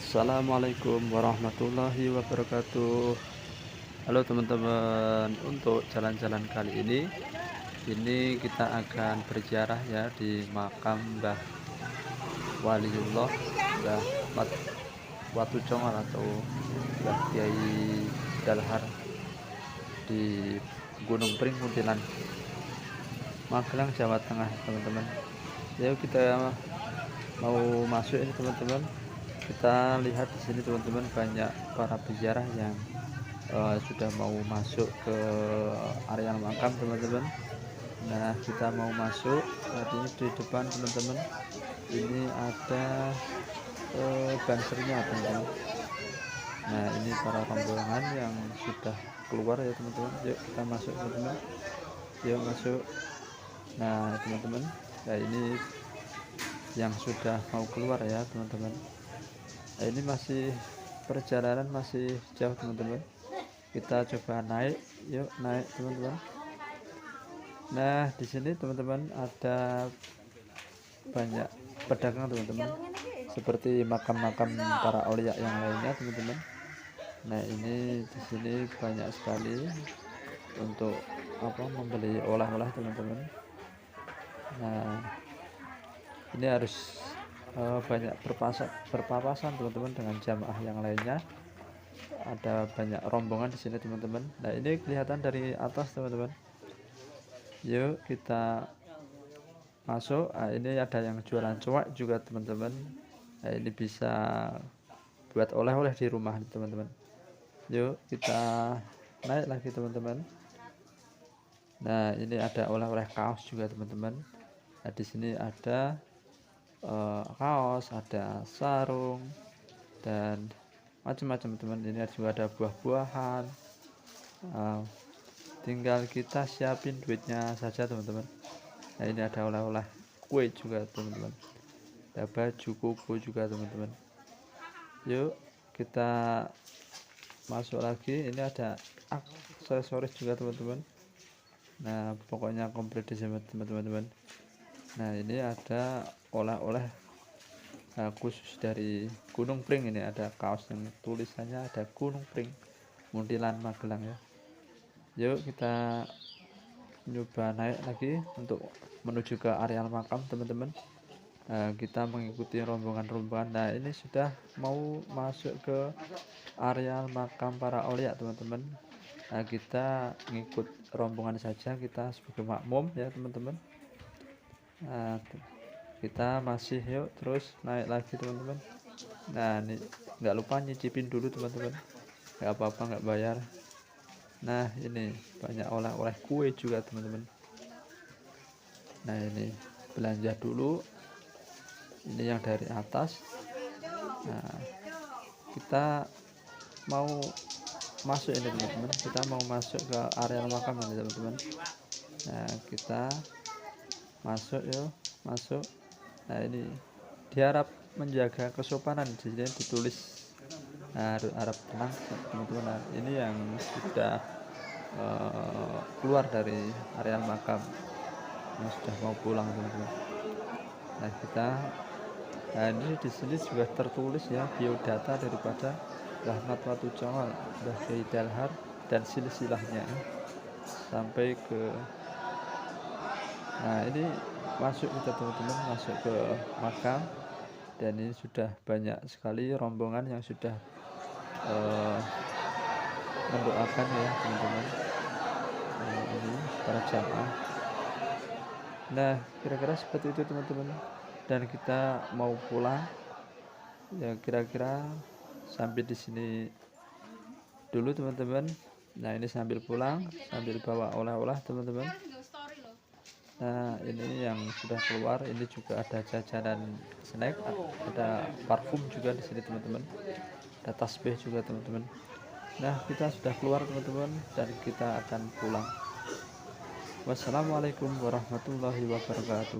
Assalamualaikum warahmatullahi wabarakatuh. Halo teman-teman, untuk jalan-jalan kali ini kita akan berziarah ya di makam Mbah Waliullah, Mbah Watu Congor atau Mbah Kiai Dalhar di Gunung Pring Muntilan, Magelang, Jawa Tengah, teman-teman. Yuk kita mau masuk ini teman-teman. Kita lihat di sini teman-teman, banyak para peziarah yang sudah mau masuk ke area makam teman-teman. Nah, kita mau masuk. Saat ini di depan teman-teman ini ada bansernya teman-teman. Nah, ini para rombongan yang sudah keluar ya teman-teman. Yuk kita masuk teman-teman, yuk masuk. Nah teman-teman, nah ini yang sudah mau keluar ya teman-teman. Nah, ini masih perjalanan masih jauh teman-teman. Kita coba naik, yuk naik teman-teman. Nah di sini teman-teman ada banyak pedagang teman-teman, seperti makam-makam para aulia yang lainnya teman-teman. Nah ini di sini banyak sekali untuk membeli oleh-oleh teman-teman. Nah ini harus banyak berpapasan teman-teman dengan jamaah yang lainnya. Ada banyak rombongan di sini teman-teman. Nah ini kelihatan dari atas teman-teman. Yuk kita masuk. Nah, ini ada yang jualan cuak juga teman-teman. Nah ini bisa buat oleh-oleh di rumah teman-teman. Yuk kita naik lagi teman-teman. Nah ini ada oleh-oleh kaos juga teman-teman. Nah di sini ada kaos, ada sarung dan macam-macam teman. Ini juga ada buah-buahan. Tinggal kita siapin duitnya saja teman-teman. Nah ini ada oleh-oleh kue juga teman-teman, ada baju koko juga teman-teman. Yuk kita masuk lagi. Ini ada aksesoris juga teman-teman. Nah pokoknya komplit di sini teman-teman. Nah ini ada oleh-oleh khusus dari Gunung Pring. Ini ada kaos yang tulisannya ada Gunung Pring Muntilan Magelang ya. Yuk kita nyoba naik lagi untuk menuju ke areal makam teman-teman. Kita mengikuti rombongan-rombongan. Nah ini sudah mau masuk ke areal makam para aulia teman-teman. Nah kita ngikut rombongan saja, kita sebagai makmum ya teman-teman. Kita masih yuk terus naik lagi teman-teman. Nah ini nggak lupa nyicipin dulu teman-teman, nggak apa-apa, nggak bayar. Nah ini banyak oleh-oleh kue juga teman-teman. Nah ini belanja dulu, ini yang dari atas. Nah kita mau masuk ini teman-teman, kita mau masuk ke area makam ini teman-teman. Nah kita masuk yuk, masuk. Nah ini diharap menjaga kesopanan, di sini ditulis harap tenang teman-teman. Nah, ini yang sudah keluar dari area makam, yang sudah mau pulang teman-teman. Nah ini di sini juga tertulis ya biodata daripada Rahmat Watu Congor, Mbah Kiai Dalhar dan silsilahnya sampai ke. Nah ini masuk kita teman-teman, masuk ke makam. Dan ini sudah banyak sekali rombongan yang sudah mendoakan ya teman-teman. Ini para jamaah. Nah kira-kira seperti itu teman-teman. Dan kita mau pulang ya, kira-kira sampai di sini dulu teman-teman. Nah ini sambil pulang, sambil bawa oleh-oleh teman-teman. Nah ini yang sudah keluar. Ini juga ada jajanan snack, ada parfum juga di sini teman-teman, ada tasbih juga teman-teman. Nah kita sudah keluar teman-teman, dan kita akan pulang. Wassalamualaikum warahmatullahi wabarakatuh.